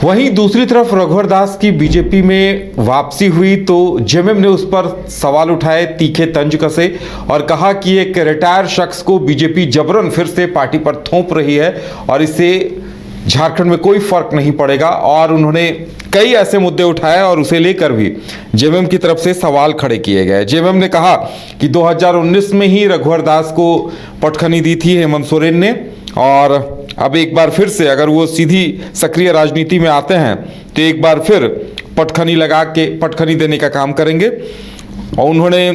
वहीं दूसरी तरफ रघुवर दास की बीजेपी में वापसी हुई तो जेएमएम ने उस पर सवाल उठाए, तीखे तंज कसे और कहा कि एक रिटायर शख्स को बीजेपी जबरन फिर से पार्टी पर थोप रही है और इससे झारखंड में कोई फर्क नहीं पड़ेगा। और उन्होंने कई ऐसे मुद्दे उठाए और उसे लेकर भी जेएमएम की तरफ से सवाल खड़े किए गए। जेएमएम ने कहा कि 2019 में ही रघुवर दास को पटखनी दी थी हेमंत सोरेन ने, और अब एक बार फिर से अगर वो सीधी सक्रिय राजनीति में आते हैं तो एक बार फिर पटखनी लगा के पटखनी देने का काम करेंगे। और उन्होंने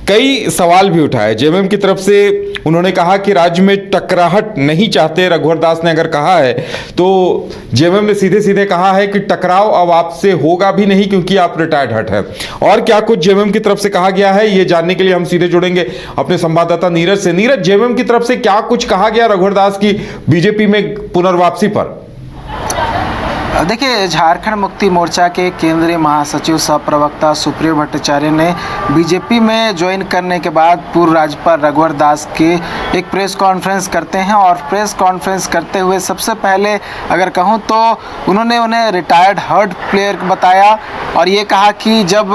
कई सवाल भी उठाए जेएमएम की तरफ से। उन्होंने कहा कि राज्य में टकराहट नहीं चाहते, रघुवर दास ने अगर कहा है तो जेएमएम ने सीधे सीधे कहा है कि टकराव अब आपसे होगा भी नहीं क्योंकि आप रिटायर्ड हट हैं। और क्या कुछ जेएमएम की तरफ से कहा गया है ये जानने के लिए हम सीधे जुड़ेंगे अपने संवाददाता नीरज से। नीरज, जेएमएम की तरफ से क्या कुछ कहा गया रघुवर दास की बीजेपी में पुनर्वापसी पर? देखिए, झारखंड मुक्ति मोर्चा के केंद्रीय महासचिव सह प्रवक्ता सुप्रियो भट्टाचार्य ने बीजेपी में ज्वाइन करने के बाद पूर्व राज्यपाल रघुवर दास के एक प्रेस कॉन्फ्रेंस करते हैं और प्रेस कॉन्फ्रेंस करते हुए सबसे पहले अगर कहूं तो उन्होंने उन्हें रिटायर्ड हर्ट प्लेयर बताया और ये कहा कि जब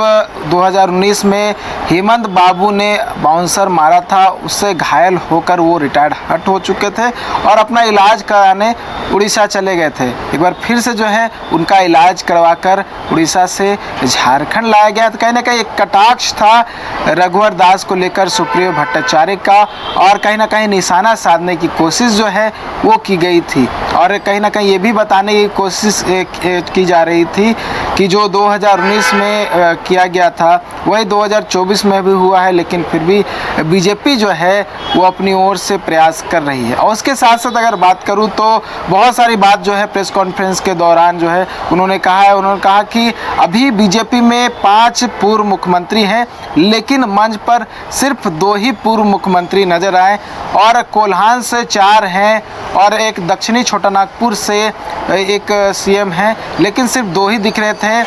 2019 में हेमंत बाबू ने बाउंसर मारा था उससे घायल होकर वो रिटायर्ड हर्ट हो चुके थे और अपना इलाज कराने उड़ीसा चले गए थे। एक बार फिर से जो है उनका इलाज करवाकर उड़ीसा से झारखंड लाया गया। तो कहीं ना कहीं एक कटाक्ष था रघुवर दास को लेकर सुप्रियो भट्टाचार्य का और कहीं ना कहीं निशाना साधने की कोशिश जो है वो की गई थी और कहीं ना कहीं ये भी बताने की कोशिश की जा रही थी कि जो 2019 में किया गया था वही 2024 में भी हुआ है, लेकिन फिर भी बीजेपी जो है वो अपनी ओर से प्रयास कर रही है। और उसके साथ साथ अगर बात करूं तो बहुत सारी बात जो है प्रेस कॉन्फ्रेंस के दौरान जो है उन्होंने कहा कि अभी बीजेपी में 5 पूर्व मुख्यमंत्री हैं, लेकिन मंच पर सिर्फ 2 ही पूर्व मुख्यमंत्री नजर आए और कोल्हान से 4 हैं और एक दक्षिणी छोटानागपुर से एक सीएम हैं, लेकिन सिर्फ 2 ही दिख रहे थे,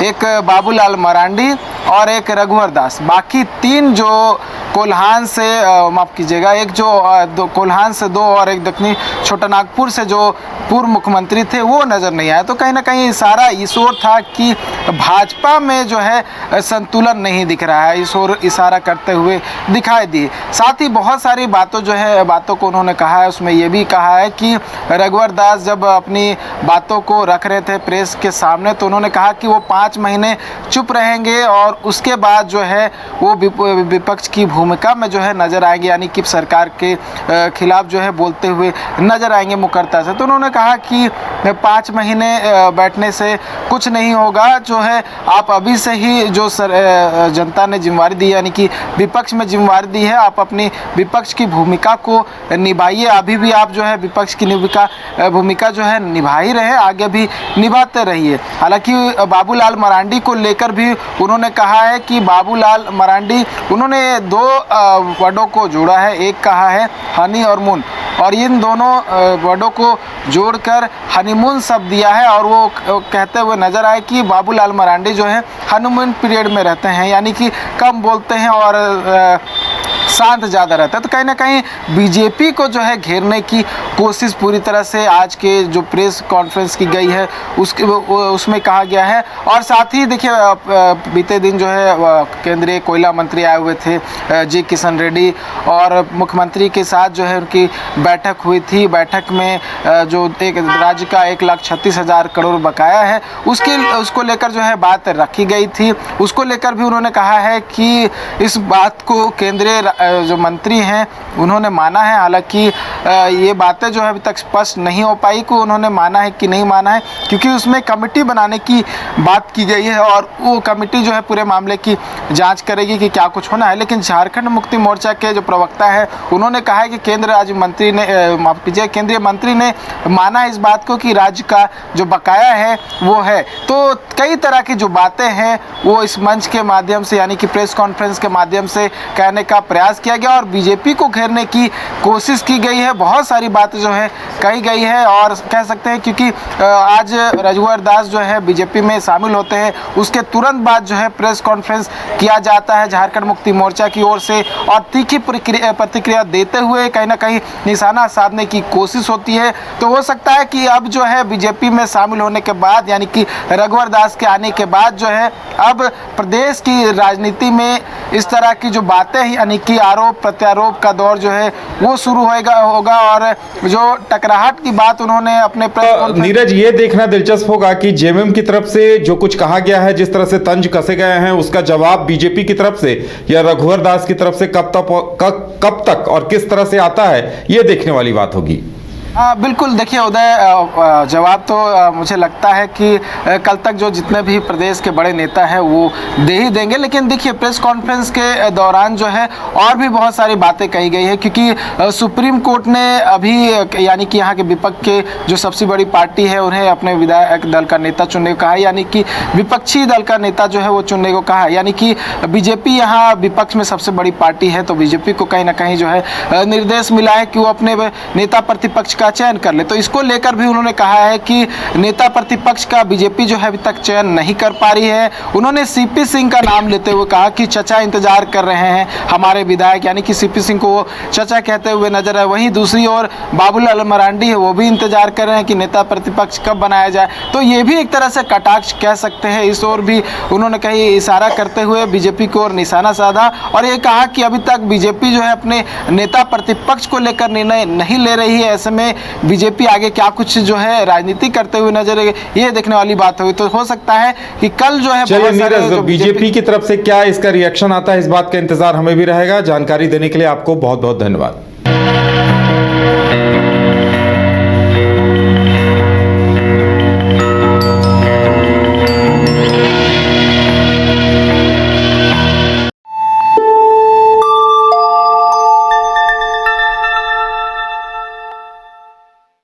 एक बाबूलाल मरांडी और एक रघुवर दास। बाकी 3 जो कोल्हान से माफ़ कीजिएगा, एक जो कोल्हान से 2 और एक दक्षिणी छोटानागपुर से जो पूर्व मुख्यमंत्री थे वो नज़र नहीं आए। तो कहीं ना कहीं सारा इस ओर था कि भाजपा में जो है संतुलन नहीं दिख रहा है, इस ओर इशारा करते हुए दिखाई दिए। साथ ही बहुत सारी बातों को उन्होंने कहा है, उसमें ये भी कहा है कि रघुवर दास जब अपनी बातों को रख रहे थे प्रेस के सामने तो उन्होंने कहा कि वो 5 महीने चुप रहेंगे और उसके बाद जो है वो विपक्ष की भूमिका में जो है नज़र आएंगे, यानी कि सरकार के खिलाफ जो है बोलते हुए नज़र आएंगे मुकरता से। तो उन्होंने कहा कि 5 महीने बैठने से कुछ नहीं होगा, जो है आप अभी से ही जो जनता ने जिम्मेवारी दी यानी कि विपक्ष में जिम्मेवारी दी है, आप अपनी विपक्ष की भूमिका को निभाइए। अभी भी आप जो है विपक्ष की भूमिका जो है निभा ही रहे, आगे भी निभाते रहिए। हालांकि बाबूलाल मरांडी को लेकर भी उन्होंने कहा है कि बाबूलाल मरांडी उन्होंने 2 वर्डों को जोड़ा है, एक कहा है हनी और मून, और इन दोनों वर्डों को जोड़कर हनीमून शब्द दिया है और वो कहते हुए नजर आए कि बाबूलाल मरांडी जो है हनीमून पीरियड में रहते हैं, यानी कि कम बोलते हैं और शांत ज़्यादा रहता है। तो कहीं ना कहीं बीजेपी को जो है घेरने की कोशिश पूरी तरह से आज के जो प्रेस कॉन्फ्रेंस की गई है उसमें कहा गया है। और साथ ही देखिए बीते दिन जो है केंद्रीय कोयला मंत्री आए हुए थे जी किशन रेड्डी और मुख्यमंत्री के साथ जो है उनकी बैठक हुई थी। बैठक में जो एक राज्य का 1,36,000 करोड़ बकाया है उसको लेकर जो है बात रखी गई थी। उसको लेकर भी उन्होंने कहा है कि इस बात को केंद्रीय जो मंत्री हैं उन्होंने माना है। हालांकि ये बातें जो है अभी तक स्पष्ट नहीं हो पाई कि उन्होंने माना है कि नहीं माना है, क्योंकि उसमें कमेटी बनाने की बात की गई है और वो कमेटी जो है पूरे मामले की जांच करेगी कि क्या कुछ होना है। लेकिन झारखंड मुक्ति मोर्चा के जो प्रवक्ता है उन्होंने कहा है कि केंद्रीय मंत्री ने माना इस बात को कि राज्य का जो बकाया है वो है। तो कई तरह की जो बातें हैं वो इस मंच के माध्यम से यानी कि प्रेस कॉन्फ्रेंस के माध्यम से कहने का प्रयास प्रयास किया गया और बीजेपी को घेरने की कोशिश की गई है। बहुत सारी बातें जो है कही गई है और कह सकते हैं क्योंकि आज रघुवर दास जो है बीजेपी में शामिल होते हैं, उसके तुरंत बाद जो है प्रेस कॉन्फ्रेंस किया जाता है झारखंड मुक्ति मोर्चा की ओर से और तीखी प्रतिक्रिया देते हुए कहीं ना कहीं निशाना साधने की कोशिश होती है। तो हो सकता है कि अब जो है बीजेपी में शामिल होने के बाद यानी कि रघुवर दास के आने के बाद जो है अब प्रदेश की राजनीति में इस तरह की जो बातें हैं यानी कि आरोप प्रत्यारोप का दौर जो है वो शुरू होगा और जो टकराहट की बात उन्होंने अपने नीरज, ये देखना दिलचस्प होगा कि जेएमएम की तरफ से जो कुछ कहा गया है, जिस तरह से तंज कसे गए हैं, उसका जवाब बीजेपी की तरफ से या रघुवर दास की तरफ से कब तक और किस तरह से आता है, ये देखने वाली बात होगी। बिल्कुल, देखिए उदय, जवाब तो मुझे लगता है कि कल तक जो जितने भी प्रदेश के बड़े नेता हैं वो दे ही देंगे। लेकिन देखिए प्रेस कॉन्फ्रेंस के दौरान जो है और भी बहुत सारी बातें कही गई है क्योंकि सुप्रीम कोर्ट ने अभी यानी कि यहाँ के विपक्ष के जो सबसे बड़ी पार्टी है उन्हें अपने विधायक दल का नेता चुनने को कहा है, यानी कि विपक्षी दल का नेता जो है वो चुनने को कहा है। यानी कि बीजेपी यहाँ विपक्ष में सबसे बड़ी पार्टी है तो बीजेपी को कहीं ना कहीं जो है निर्देश मिला है कि वो अपने नेता प्रतिपक्ष का चयन कर ले। तो इसको लेकर भी उन्होंने कहा है कि नेता प्रतिपक्ष का बीजेपी जो है अभी तक चयन नहीं कर पा रही है। उन्होंने सीपी सिंह का नाम लेते हुए कहा कि चचा इंतजार कर रहे हैं हमारे विधायक, यानी कि सीपी सिंह को वो चचा कहते हुए नजर है। वहीं दूसरी ओर बाबूलाल मरांडी है, वो भी इंतजार कर रहे हैं कि नेता प्रतिपक्ष कब बनाया जाए। तो ये भी एक तरह से कटाक्ष कह सकते हैं। इस ओर भी उन्होंने कहीं इशारा करते हुए बीजेपी को और निशाना साधा और ये कहा कि अभी तक बीजेपी जो है अपने नेता प्रतिपक्ष को लेकर निर्णय नहीं ले रही है। ऐसे में बीजेपी आगे क्या कुछ जो है राजनीति करते हुए नजर ये देखने वाली बात होगी। तो हो सकता है कि कल जो है बीजेपी की तरफ से क्या इसका रिएक्शन आता है, इस बात का इंतजार हमें भी रहेगा। जानकारी देने के लिए आपको बहुत बहुत धन्यवाद।